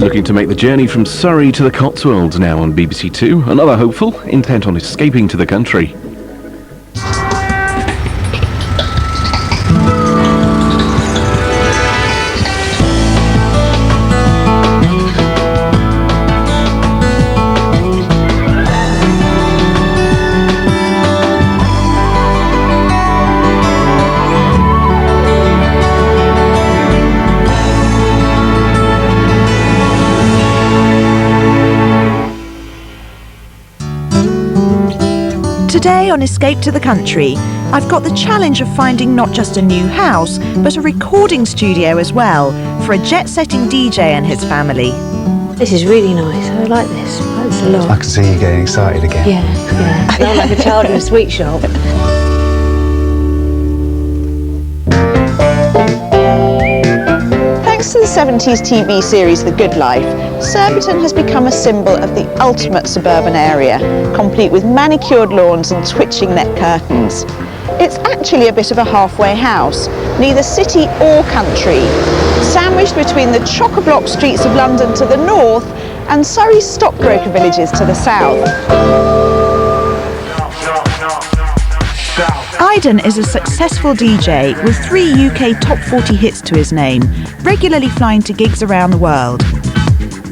looking to make the journey from Surrey to the Cotswolds now on BBC Two. Another hopeful intent on escaping to the country. Today on Escape to the Country, I've got the challenge of finding not just a new house, but a recording studio as well, for a jet-setting DJ and his family. This is really nice. I like this. I like this a lot. I can see you getting excited again. Yeah. I'm like a child in a sweet shop. Thanks to the 70s TV series The Good Life, Surbiton has become a symbol of the ultimate suburban area, complete with manicured lawns and twitching net curtains. It's actually a bit of a halfway house, neither city or country, sandwiched between the chock-a-block streets of London to the north and Surrey's stockbroker villages to the south. Aydin is a successful DJ with 3 UK top 40 hits to his name, regularly flying to gigs around the world.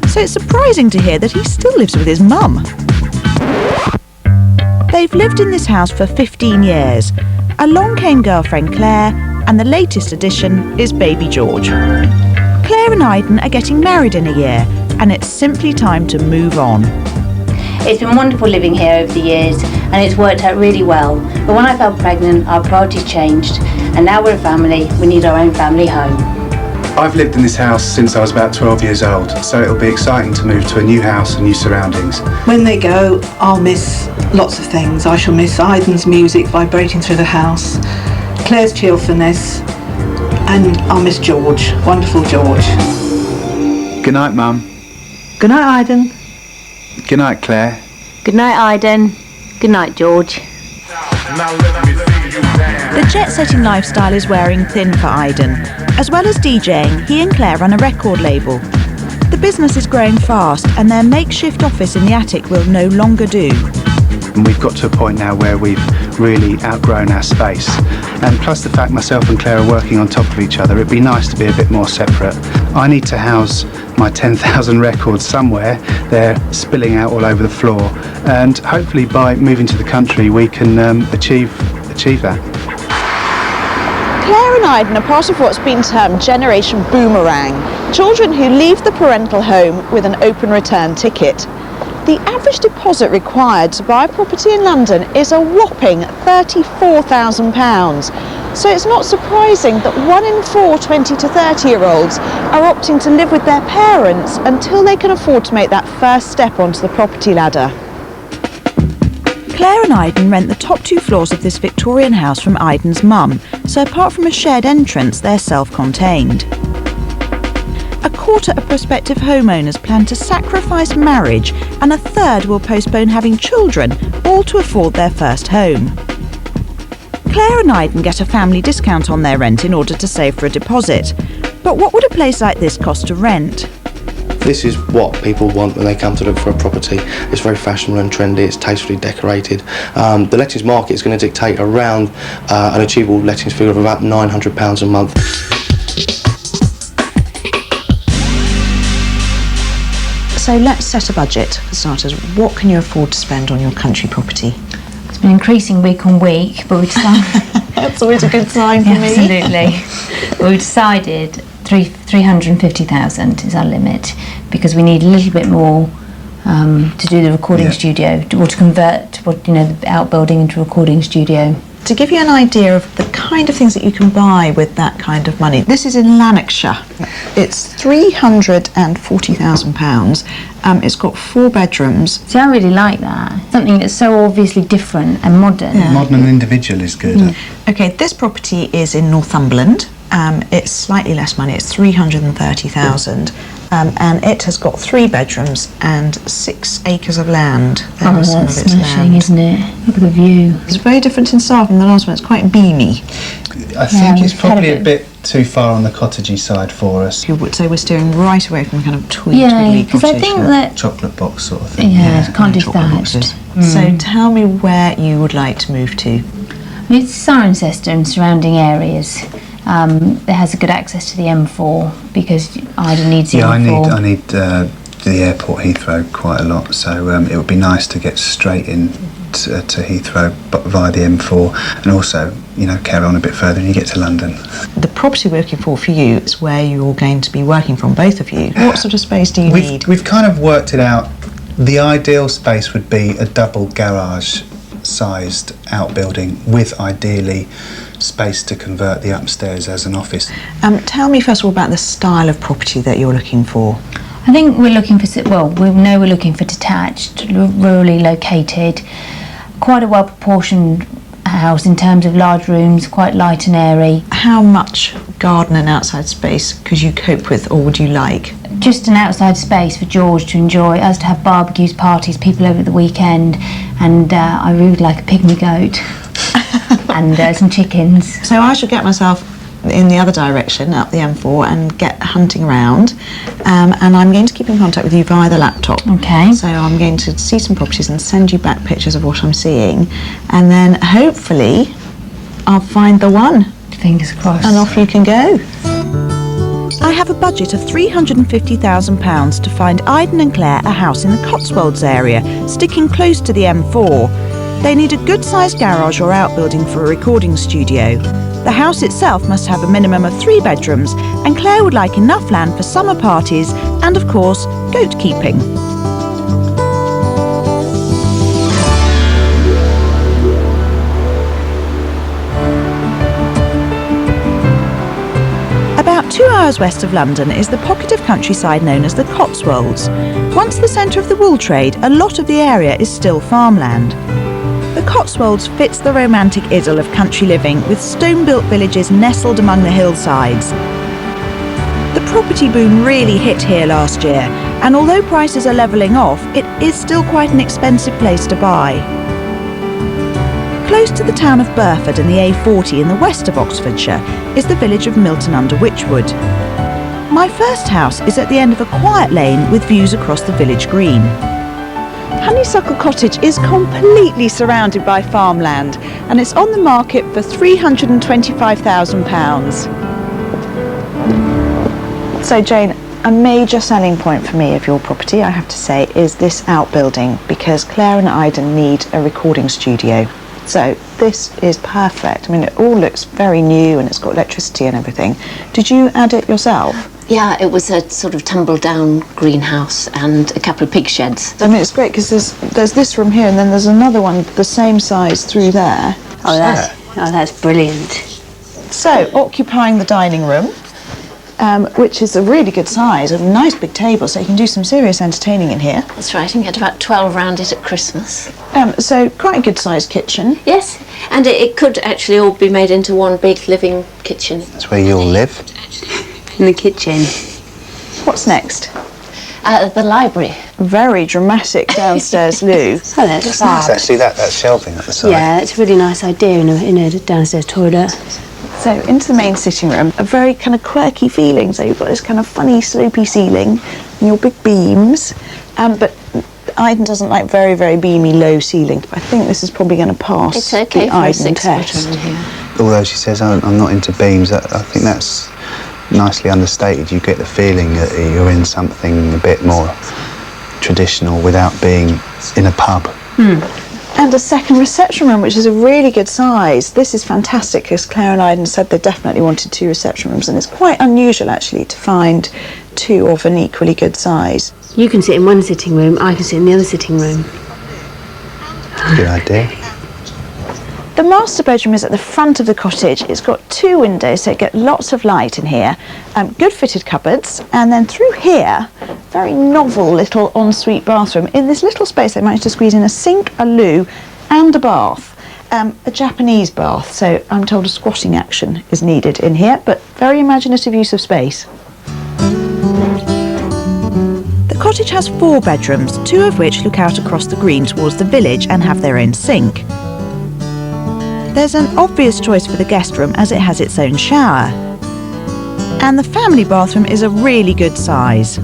So it's surprising to hear that he still lives with his mum. They've lived in this house for 15 years. Along came girlfriend Claire, and the latest addition is baby George. Claire and Aydin are getting married in a year, and it's simply time to move on. It's been wonderful living here over the years, and it's worked out really well. But when I fell pregnant, our priorities changed, and now we're a family. We need our own family home. I've lived in this house since I was about 12 years old, so it'll be exciting to move to a new house and new surroundings. When they go, I'll miss lots of things. I shall miss Aydin's music vibrating through the house, Claire's cheerfulness, and I'll miss George, wonderful George. Good night, Mum. Good night, Aydin. Good night, Claire. Good night, Aydin. Good night, George. The jet-setting lifestyle is wearing thin for Aydin. As well as DJing, he and Claire run a record label. The business is growing fast, and their makeshift office in the attic will no longer do. And we've got to a point now where we've really outgrown our space. And plus the fact myself and Claire are working on top of each other, it'd be nice to be a bit more separate. I need to house my 10,000 records somewhere. They're spilling out all over the floor. And hopefully by moving to the country, we can achieve that. Claire and Aydin are part of what's been termed Generation Boomerang, children who leave the parental home with an open return ticket. The average deposit required to buy a property in London is a whopping £34,000. So it's not surprising that 1 in 4 20 to 30-year-olds are opting to live with their parents until they can afford to make that first step onto the property ladder. Claire and Aydin rent the top 2 floors of this Victorian house from Aydin's mum, so apart from a shared entrance, they're self-contained. A quarter of prospective homeowners plan to sacrifice marriage, and a third will postpone having children, all to afford their first home. Claire and Aydin get a family discount on their rent in order to save for a deposit. But what would a place like this cost to rent? This is what people want when they come to look for a property. It's very fashionable and trendy, it's tastefully decorated. The lettings market is going to dictate around an achievable lettings figure of about £900 a month. So let's set a budget for starters. What can you afford to spend on your country property? It's been increasing week on week, but we decided... That's always a good sign for me. Absolutely. But we decided 350,000 is our limit, because we need a little bit more to do the recording studio, or to convert the outbuilding into a recording studio. To give you an idea of the kind of things that you can buy with that kind of money, this is in Lanarkshire. It's £340,000. It's got 4 bedrooms. See, I really like that. Something that's so obviously different and modern. Yeah. Modern and individual is good. Okay, this property is in Northumberland. It's slightly less money. It's 330,000. And it has got 3 bedrooms and 6 acres of land. That's smashing, isn't it? Look at the view. It's very different in style from the last one. It's quite beamy. I think it's probably a bit too far on the cottagey side for us. So we're steering right away from kind of twiggly because I think that Chocolate box sort of thing. can't do chocolate that. boxes. So tell me where you would like to move to. It's Cirencester and surrounding areas. It has a good access to the M4 because Aydin needs the M4. I need the airport Heathrow quite a lot, so it would be nice to get straight in to Heathrow via the M4, and also, carry on a bit further and you get to London. The property we're looking for you is where you're going to be working from, both of you. What sort of space do you need? We've kind of worked it out. The ideal space would be a double garage-sized outbuilding with ideally space to convert the upstairs as an office. Tell me first of all about the style of property that you're looking for. I think we're looking for, we know we're looking for detached, rurally located, quite a well-proportioned house in terms of large rooms, quite light and airy. How much garden and outside space could you cope with, or would you like? Just an outside space for George to enjoy, us to have barbecues, parties, people over the weekend, and I really would like a pygmy goat and some chickens. So I should get myself in the other direction, up the M4, and get hunting around, and I'm going to keep in contact with you via the laptop. Okay. So I'm going to see some properties and send you back pictures of what I'm seeing, and then hopefully I'll find the one. Fingers crossed. And off you can go. I have a budget of £350,000 to find Aydin and Claire a house in the Cotswolds area, sticking close to the M4. They need a good-sized garage or outbuilding for a recording studio. The house itself must have a minimum of 3 bedrooms, and Claire would like enough land for summer parties and, of course, goat keeping. About 2 hours west of London is the pocket of countryside known as the Cotswolds. Once the centre of the wool trade, a lot of the area is still farmland. The Cotswolds fits the romantic idyll of country living, with stone-built villages nestled among the hillsides. The property boom really hit here last year, and although prices are levelling off, it is still quite an expensive place to buy. Close to the town of Burford and the A40 in the west of Oxfordshire is the village of Milton under Wychwood. My first house is at the end of a quiet lane with views across the village green. Honeysuckle Cottage is completely surrounded by farmland, and it's on the market for £325,000. So Jane, a major selling point for me of your property, I have to say, is this outbuilding, because Claire and Aydin need a recording studio. So this is perfect. I mean, it all looks very new and it's got electricity and everything. Did you add it yourself? Yeah, it was a sort of tumble-down greenhouse and a couple of pig sheds. I mean, it's great because there's this room here and then there's another one the same size through there. Oh, that's brilliant. So, occupying the dining room, which is a really good size, a nice big table, so you can do some serious entertaining in here. That's right, you can get about 12 round it at Christmas. So, quite a good sized kitchen. Yes, and it could actually all be made into one big living kitchen. That's where you'll live. In the kitchen. What's next? The library. Very dramatic downstairs loo. Oh, that's Nice, actually, that shelving at the side. Yeah, it's a really nice idea in a downstairs toilet. So into the main sitting room, a very kind of quirky feeling. So you've got this kind of funny slopey ceiling and your big beams. But Aydin doesn't like very, very beamy low ceiling. I think this is probably going to pass It's okay the for a Aydin 6-footer test. in here. Although she says I'm not into beams, I think that's nicely understated. You get the feeling that you're in something a bit more traditional without being in a pub. And a second reception room, which is a really good size. This is fantastic because Claire and Aydin said they definitely wanted 2 reception rooms, and it's quite unusual actually to find 2 of an equally good size. You can sit in one sitting room, I can sit in the other sitting room. Good idea. The master bedroom is at the front of the cottage. It's got 2 windows, so you get lots of light in here. Good fitted cupboards, and then through here, very novel little ensuite bathroom. In this little space, they managed to squeeze in a sink, a loo, and a bath. A Japanese bath, so I'm told a squatting action is needed in here, but very imaginative use of space. The cottage has 4 bedrooms, 2 of which look out across the green towards the village and have their own sink. There's an obvious choice for the guest room as it has its own shower. And the family bathroom is a really good size.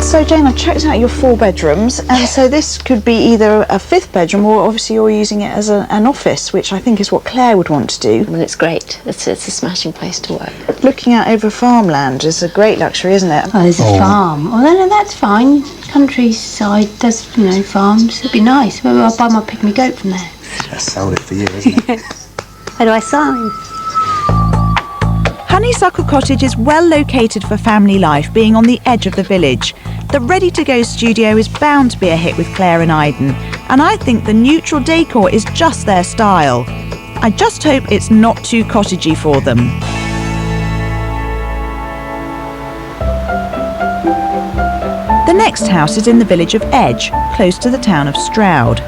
So Jane, I checked out your 4 bedrooms, and so this could be either a 5th bedroom, or obviously you're using it as an office, which I think is what Claire would want to do. Well, it's great. It's a smashing place to work. Looking out over farmland is a great luxury, isn't it? Oh, there's a farm. Oh, no, that's fine. Countryside does, you know, farms. It'd be nice. Maybe I'll buy my pygmy goat from there. I sold it for you, isn't it? How do I sign? Honeysuckle Cottage is well located for family life, being on the edge of the village. The ready-to-go studio is bound to be a hit with Claire and Aydin, and I think the neutral decor is just their style. I just hope it's not too cottagey for them. The next house is in the village of Edge, close to the town of Stroud.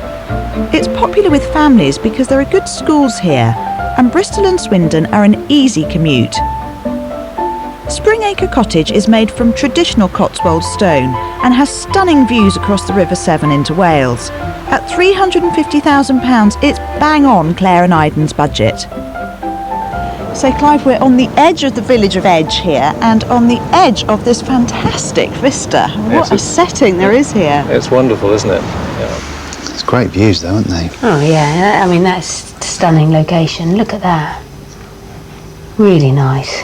It's popular with families because there are good schools here, and Bristol and Swindon are an easy commute. Acre Cottage is made from traditional Cotswolds stone and has stunning views across the River Severn into Wales. At £350,000, it's bang on Claire and Aydin's budget. So Clive, we're on the edge of the village of Edge here, and on the edge of this fantastic vista. What a setting there is here. It's wonderful, isn't it? Yeah. It's great views though, aren't they? Oh, yeah. I mean, that's a stunning location. Look at that. Really nice.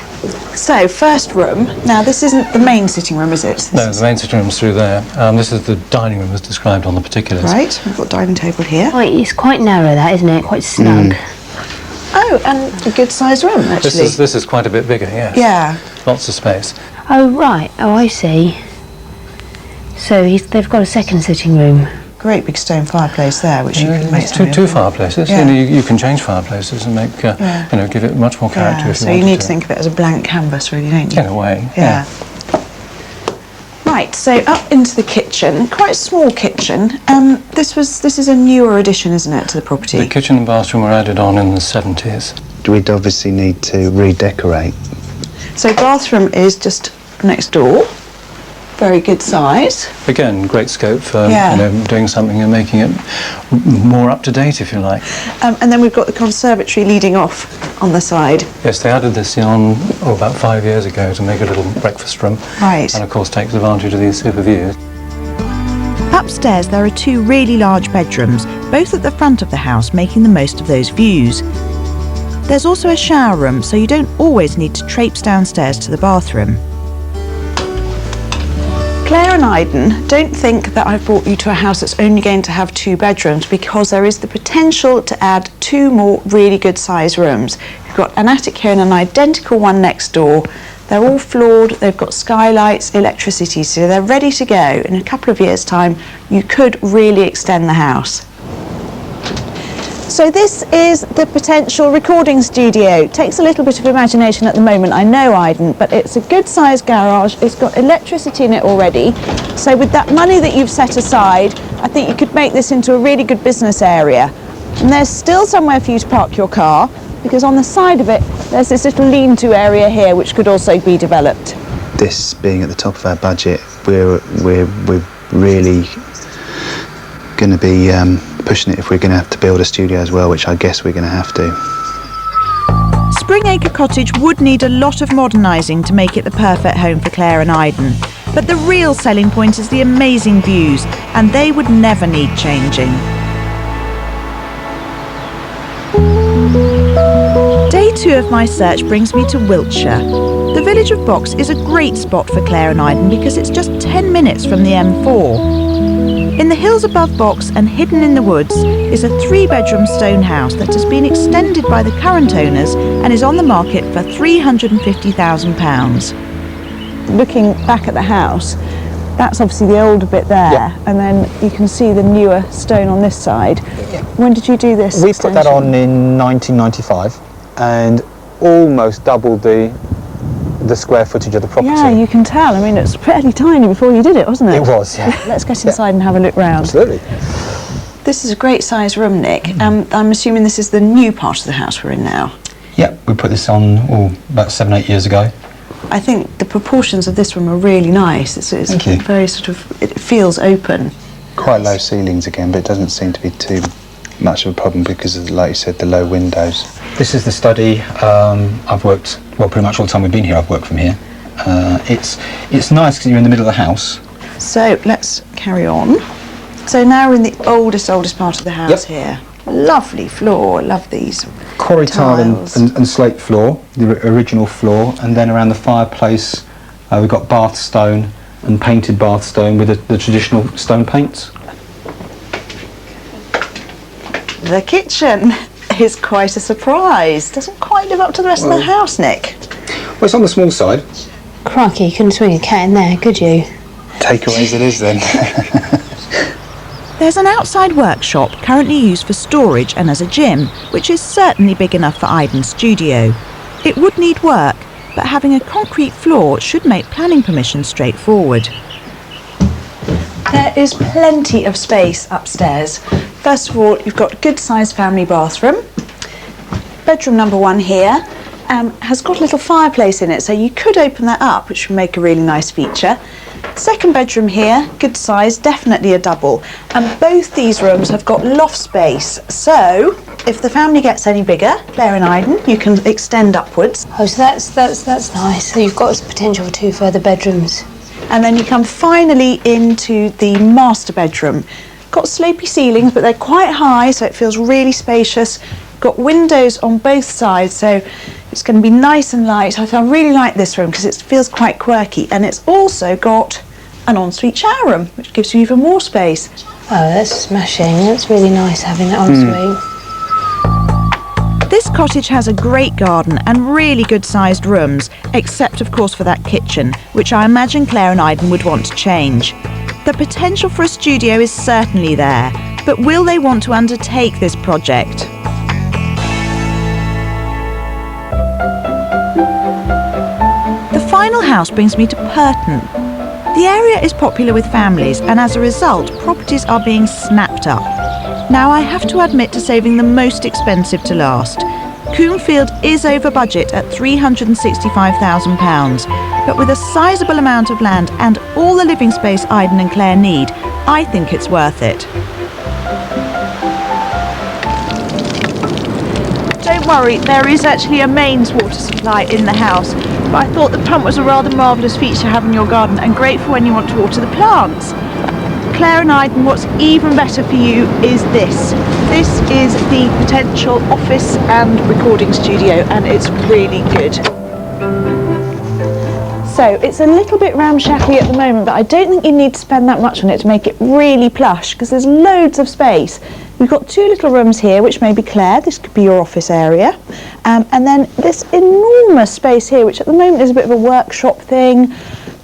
So, first room. Now, this isn't the main sitting room, is it? No, the main sitting room's through there. This is the dining room as described on the particulars. Right, we've got dining table here. Right, it's quite narrow, that, isn't it? Quite snug. Oh, and a good-sized room, actually. This is quite a bit bigger, yes. Yeah. Lots of space. Oh, right. Oh, I see. So they've got a second sitting room. Great big stone fireplace there, which you can make two fireplaces. Yeah. You know, you can change fireplaces and make, you know, give it much more character if you want to. So you need to think of it as a blank canvas, really, don't you? In a way, yeah. Right, so up into the kitchen, quite a small kitchen. This is a newer addition, isn't it, to the property? The kitchen and bathroom were added on in the 70s. We'd obviously need to redecorate. So bathroom is just next door. Very good size. Again, great scope for you know, doing something and making it more up to date, if you like. And then we've got the conservatory leading off on the side. Yes, they added this on about 5 years ago to make a little breakfast room. Right. And of course takes advantage of these super views. Upstairs there are 2 really large bedrooms, both at the front of the house, making the most of those views. There's also a shower room, so you don't always need to traipse downstairs to the bathroom. Claire and Aydin don't think that I've brought you to a house that's only going to have 2 bedrooms, because there is the potential to add 2 more really good sized rooms. You've got an attic here and an identical one next door. They're all floored, they've got skylights, electricity, so they're ready to go. In a couple of years' time, you could really extend the house. So this is the potential recording studio. Takes a little bit of imagination at the moment, I know, Aydin, but it's a good sized garage. It's got electricity in it already. So with that money that you've set aside, I think you could make this into a really good business area. And there's still somewhere for you to park your car, because on the side of it, there's this little lean-to area here, which could also be developed. This being at the top of our budget, we're really going to be pushing it if we're going to have to build a studio as well, which I guess we're going to have to. Acre Cottage would need a lot of modernising to make it the perfect home for Claire and Aydin. But the real selling point is the amazing views, and they would never need changing. Day 2 of my search brings me to Wiltshire. The village of Box is a great spot for Claire and Aydin because it's just 10 minutes from the M4. In the hills above Box and hidden in the woods is a 3-bedroom stone house that has been extended by the current owners and is on the market for £350,000. Looking back at the house, that's obviously the older bit there, and then you can see the newer stone on this side. When did you do this? We put that on in 1995 and almost doubled the square footage of the property. Yeah, you can tell. I mean, it's fairly tiny before you did it, wasn't it? It was, yeah. Let's get inside and have a look round. Absolutely. This is a great sized room, Nick. I'm assuming this is the new part of the house we're in now. Yeah, we put this on about 7-8 years ago. I think the proportions of this room are really nice. It's very sort of, it feels open. Quite low ceilings again, but it doesn't seem to be too much of a problem because of, like you said, the low windows. This is the study. I've worked, well, pretty much all the time we've been here, I've worked from here. It's nice because you're in the middle of the house. So let's carry on. So now we're in the oldest part of the house here. Lovely floor, love these Quarry tile tiles. and slate floor, the original floor, and then around the fireplace we've got bath stone and painted bath stone with the traditional stone paints. The kitchen is quite a surprise. Doesn't quite live up to the rest of the house, Nick. Well, it's on the small side. Crikey, you couldn't swing a cat in there, could you? Takeaways it is then. There's an outside workshop currently used for storage and as a gym, which is certainly big enough for Aydin's studio. It would need work, but having a concrete floor should make planning permission straightforward. There is plenty of space upstairs. First of all, you've got a good-sized family bathroom. Bedroom number 1 here has got a little fireplace in it, so you could open that up, which would make a really nice feature. Second bedroom here, good size, definitely a double. And both these rooms have got loft space, so if the family gets any bigger, Claire and Aydin, you can extend upwards. Oh, so that's nice. So you've got potential for 2 further bedrooms. And then you come finally into the master bedroom. Got slopey ceilings, but they're quite high, so it feels really spacious. Got windows on both sides, so it's going to be nice and light. I really like this room because it feels quite quirky, and it's also got an ensuite shower room, which gives you even more space. Oh, that's smashing. That's really nice having that ensuite. This cottage has a great garden and really good-sized rooms, except of course for that kitchen, which I imagine Claire and Aydin would want to change. The potential for a studio is certainly there, but will they want to undertake this project? The final house brings me to Purton. The area is popular with families, and as a result, properties are being snapped up. Now, I have to admit to saving the most expensive to last. Coomfield is over budget at £365,000, but with a sizable amount of land and all the living space Aydin and Claire need, I think it's worth it. Don't worry, there is actually a mains water supply in the house, but I thought the pump was a rather marvellous feature to have in your garden and great for when you want to water the plants. Claire and Aydin, what's even better for you is this. This is the potential office and recording studio, and it's really good. So it's a little bit ramshackly at the moment, but I don't think you need to spend that much on it to make it really plush, because there's loads of space. We've got 2 little rooms here, which may be Claire, this could be your office area, and then this enormous space here, which at the moment is a bit of a workshop thing,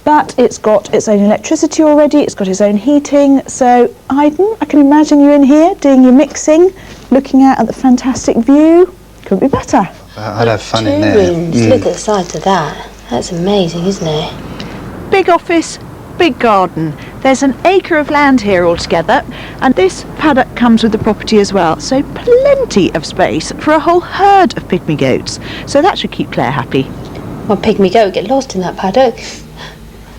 but it's got its own electricity already, it's got its own heating. So Aydin, I can imagine you in here doing your mixing, looking out at the fantastic view. Couldn't be better. I'd have fun 2 in there. rooms. Look at the size of that. That's amazing, isn't it? Big office, big garden. There's an acre of land here altogether, and this paddock comes with the property as well, so plenty of space for a whole herd of pygmy goats. So that should keep Claire happy. Well, pygmy goat get lost in that paddock.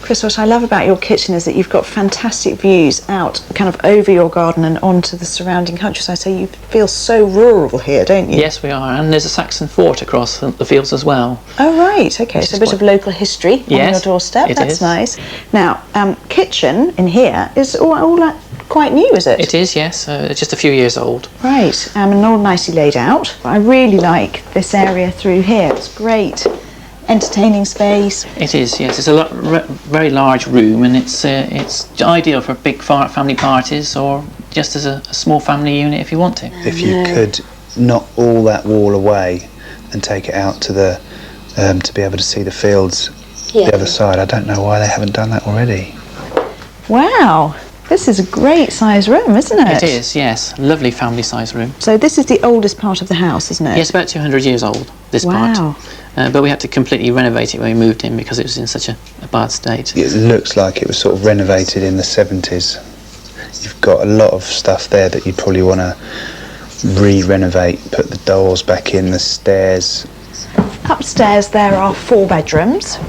Chris, what I love about your kitchen is that you've got fantastic views out kind of over your garden and onto the surrounding countryside, so you feel so rural here, don't you? Yes, we are, and there's a Saxon fort across the fields as well. Oh right, okay, so a bit of local history on your doorstep. That's nice. Now, kitchen in here is all that quite new, is it? It is, yes, just a few years old. Right, and all nicely laid out. I really like this area through here, it's great. Entertaining space. It is, yes. It's a very large room, and it's ideal for big family parties or just as a small family unit if you want to. If you could knock all that wall away and take it out to the to be able to see the fields the other side, I don't know why they haven't done that already. Wow, this is a great size room, isn't it? It is, yes. Lovely family size room. So this is the oldest part of the house, isn't it? Yes, about 200 years old, this part. But we had to completely renovate it when we moved in because it was in such a bad state. It looks like it was sort of renovated in the 70s. You've got a lot of stuff there that you probably want to re-renovate, put the doors back in, the stairs. Upstairs there are 4 bedrooms.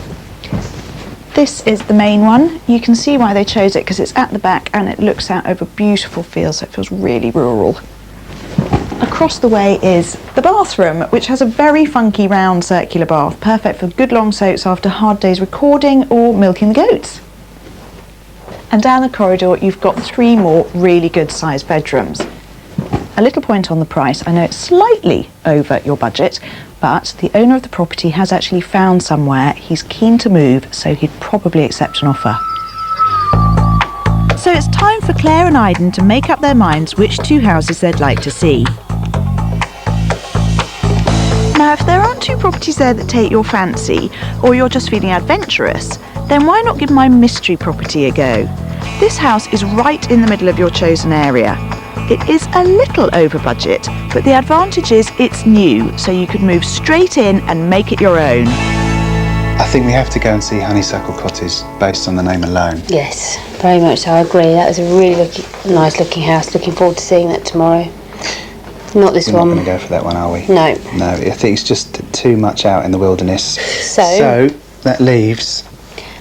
This is the main one. You can see why they chose it because it's at the back and it looks out over beautiful fields, so it feels really rural. Across the way is the bathroom, which has a very funky round circular bath, perfect for good long soaks after a hard day's recording or milking the goats. And down the corridor you've got 3 more really good sized bedrooms. A little point on the price, I know it's slightly over your budget, but the owner of the property has actually found somewhere. He's keen to move, so he'd probably accept an offer. So it's time for Claire and Aydin to make up their minds which 2 houses they'd like to see. Now, if there aren't 2 properties there that take your fancy, or you're just feeling adventurous, then why not give my mystery property a go? This house is right in the middle of your chosen area. It is a little over budget, but the advantage is it's new, so you could move straight in and make it your own. I think we have to go and see Honeysuckle Cottage based on the name alone. Yes, very much so, I agree. That was a really nice looking house. Looking forward to seeing that tomorrow. Not this We're one. not going to go for that one, are we? No. No, I think it's just too much out in the wilderness. So that leaves...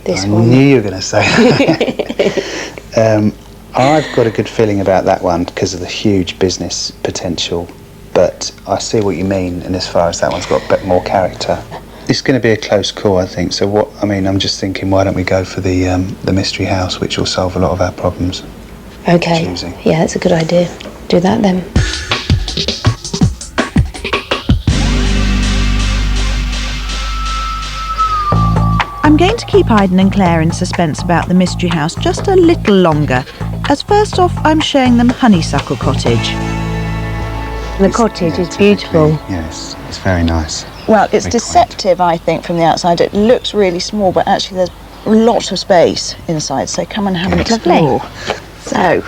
this I one. knew you were going to say that. I've got a good feeling about that one because of the huge business potential, but I see what you mean, and as far as that one's got a bit more character. It's going to be a close call, I think. So I'm just thinking, why don't we go for the mystery house, which will solve a lot of our problems. Okay. Choosing. Yeah, that's a good idea. Do that then. I'm going to keep Aydin and Claire in suspense about the mystery house just a little longer, as first off I'm showing them Honeysuckle Cottage. The cottage is beautiful. Yes, it's very nice. Well, it's Very deceptive, I think, from the outside. It looks really small, but actually there's a lot of space inside, so come and have an explore. So,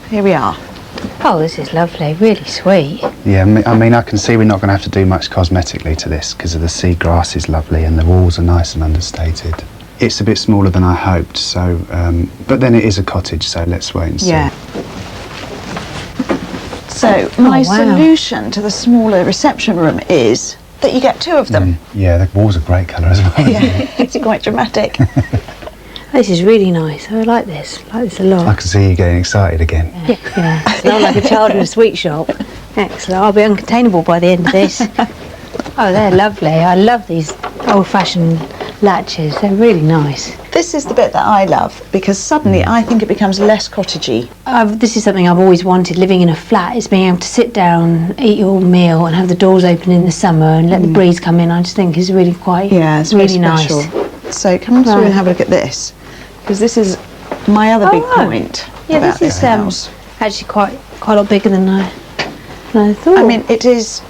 here we are. Oh, this is lovely. Really sweet. Yeah, I mean, I can see we're not going to have to do much cosmetically to this because of the seagrass is lovely and the walls are nice and understated. It's a bit smaller than I hoped, so but then it is a cottage, so let's wait and see. Yeah. So, my solution to the smaller reception room is that you get 2 of them. Yeah, the walls are great colour as well. Yeah, it's quite dramatic. This is really nice. I like this. I like this a lot. I can see you getting excited again. Yeah. It's not like a child in a sweet shop. Excellent. I'll be uncontainable by the end of this. Oh, they're lovely. I love these old-fashioned latches. They're really nice. This is the bit that I love, because suddenly I think it becomes less cottagey. This is something I've always wanted, living in a flat, is being able to sit down, eat your meal and have the doors open in the summer and let the breeze come in. I just think is really quite it's really nice. So come through and have a look at this, because this is my other big point. Yeah, about this is house. actually quite a lot bigger than I thought. I mean, it is,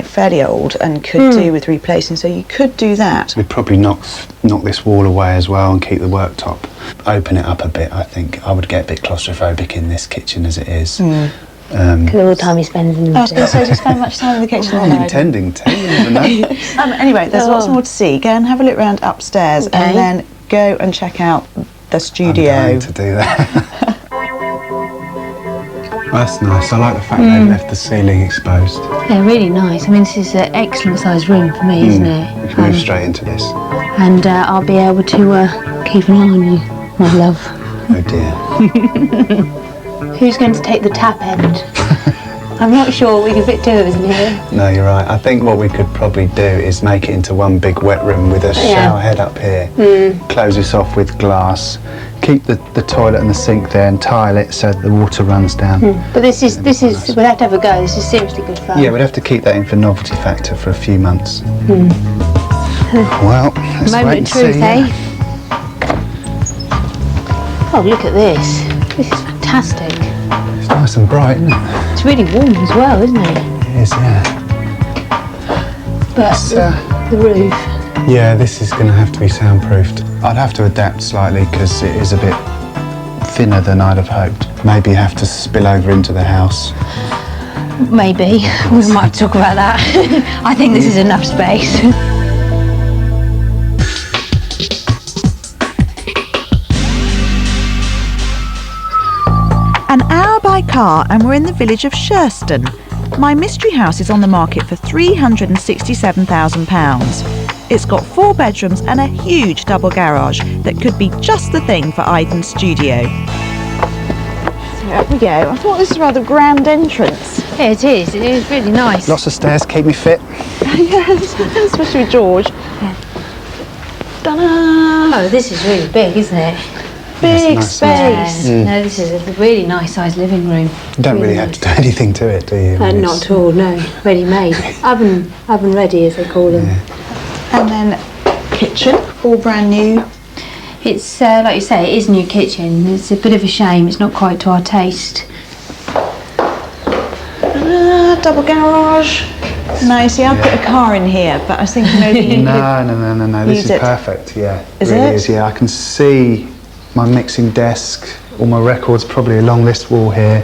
fairly old and could do with replacing, so you could do that. We'd probably knock this wall away as well and keep the worktop. Open it up a bit, I think. I would get a bit claustrophobic in this kitchen as it is. Because all the time he spends in the I was going to say, do you spend much time in the kitchen? I'm intending to, you never know. Anyway, there's lots more to see. Go and have a look around upstairs and then go and check out the studio. I'm going to do that. That's nice. I like the fact they left the ceiling exposed. They're really nice. I mean, this is an excellent sized room for me, isn't it? We can move straight into this. And I'll be able to keep an eye on you, my love. Oh dear. Who's going to take the tap end? I'm not sure we can fit 2 of us in here. No, you're right. I think what we could probably do is make it into one big wet room with a shower head up here. Close this off with glass. Keep the toilet and the sink there and tile it so the water runs down. But this is we'll have to have a go. This is seriously good fun. Yeah, we'd have to keep that in for novelty factor for a few months. Well, let's Moment wait and of truth, see. Oh, look at this. This is fantastic. It's nice and bright, isn't it? It's really warm as well, isn't it? It is, yeah. But the roof. Yeah, this is going to have to be soundproofed. I'd have to adapt slightly because it is a bit thinner than I'd have hoped. Maybe have to spill over into the house. Maybe. We might talk about that. I think this is enough space. An hour by car and we're in the village of Surbiton. My mystery house is on the market for £367,000. It's got 4 bedrooms and a huge double garage that could be just the thing for Aydin's studio. So up we go. I thought this was a rather grand entrance. Yeah, it is. It is really nice. Lots of stairs, keep me fit. Yes, especially with George. Yeah. Ta-da! Oh, this is really big, isn't it? Big nice space. No, this is a really nice sized living room. You don't really have to do anything to it, do you? Not at all, no. Ready made. Oven ready, as they call them. And then kitchen, all brand new. It's, like you say, it is a new kitchen. It's a bit of a shame it's not quite to our taste. Double garage. No, see, I put a car in here, but I was thinking maybe you No. This is perfect. Yeah, Is really it? is. Yeah, I can see my mixing desk, all my records probably along this wall here.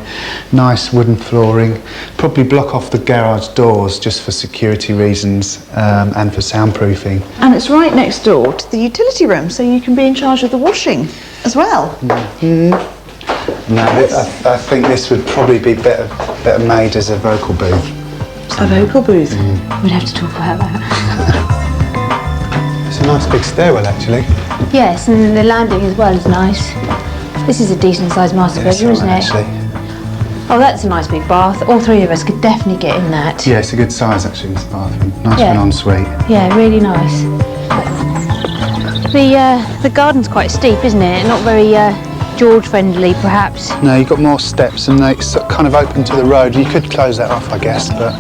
Nice wooden flooring. Probably block off the garage doors just for security reasons and for soundproofing. And it's right next door to the utility room, so you can be in charge of the washing as well. No, I think this would probably be better made as a vocal booth. A vocal booth. We'd have to talk about that. It's a nice big stairwell, actually. Yes, and the landing as well is nice. This is a decent sized master bedroom, isn't it? Actually. Oh, that's a nice big bath. All three of us could definitely get in that. Yeah, it's a good size actually, this bathroom. Nice for an ensuite. Yeah, really nice. The garden's quite steep, isn't it? Not very George friendly, perhaps. No, you've got more steps and it's kind of open to the road. You could close that off, I guess, but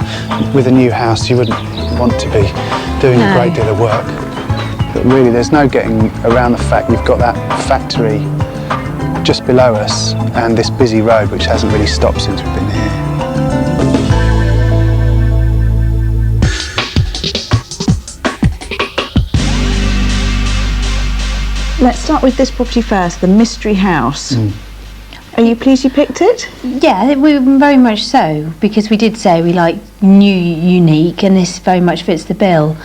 with a new house you wouldn't want to be doing a great deal of work. But really there's no getting around the fact you've got that factory just below us and this busy road which hasn't really stopped since we've been here. Let's start with this property first, the Mystery House. Are you pleased you picked it? Yeah, we very much so, because we did say we like new, unique, and this very much fits the bill.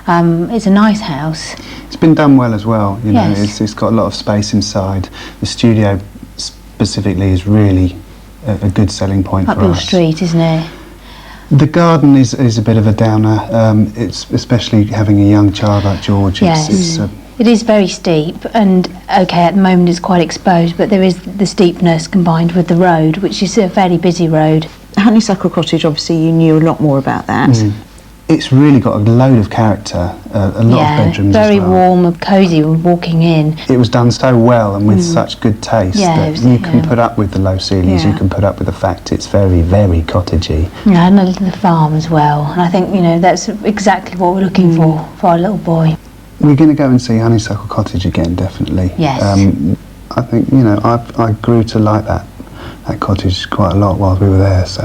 It's a nice house. It's been done well as well, you know, Yes. it's got a lot of space inside. The studio specifically is really a good selling point Up for your us. street, isn't it? The garden is a bit of a downer, it's especially having a young child like George. Yes. It is very steep, and okay, at the moment it's quite exposed, but there is the steepness combined with the road, which is a fairly busy road. Honeysuckle Cottage, obviously you knew a lot more about that. It's really got a load of character, a lot of bedrooms very as well. warm and cosy when walking in. It was done so well and with such good taste that you can put up with the low ceilings, you can put up with the fact it's very, very cottagey. Yeah, and the farm as well, and I think, you know, that's exactly what we're looking for our little boy. We're going to go and see Honeysuckle Cottage again, definitely. Yes. I think, you know, I grew to like that cottage quite a lot while we were there, so...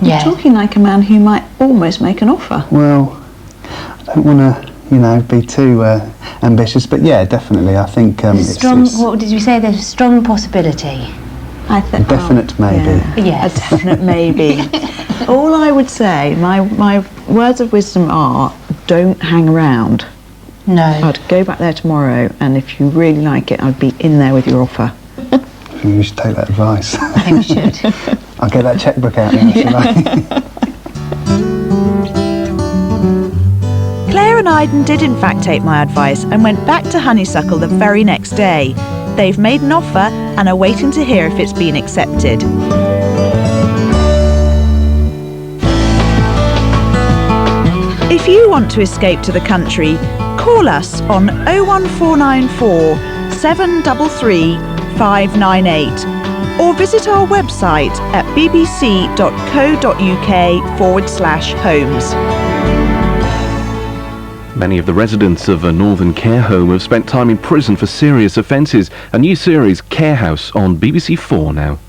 You're talking like a man who might almost make an offer. Well, I don't want to, you know, be too ambitious, but yeah, definitely, I think it's what did you say? There's a strong possibility. I think a definite maybe. Yeah. A definite maybe. All I would say, my words of wisdom are, don't hang around. No. I'd go back there tomorrow, and if you really like it, I'd be in there with your offer. I think we should take that advice. I think we should. I'll get that checkbook out now, shall I? Claire and Aydin did in fact take my advice and went back to Honeysuckle the very next day. They've made an offer and are waiting to hear if it's been accepted. If you want to escape to the country, call us on 01494 733 598 or visit our website at bbc.co.uk/homes. Many of the residents of a northern care home have spent time in prison for serious offences. A new series, Care House, on BBC 4 now.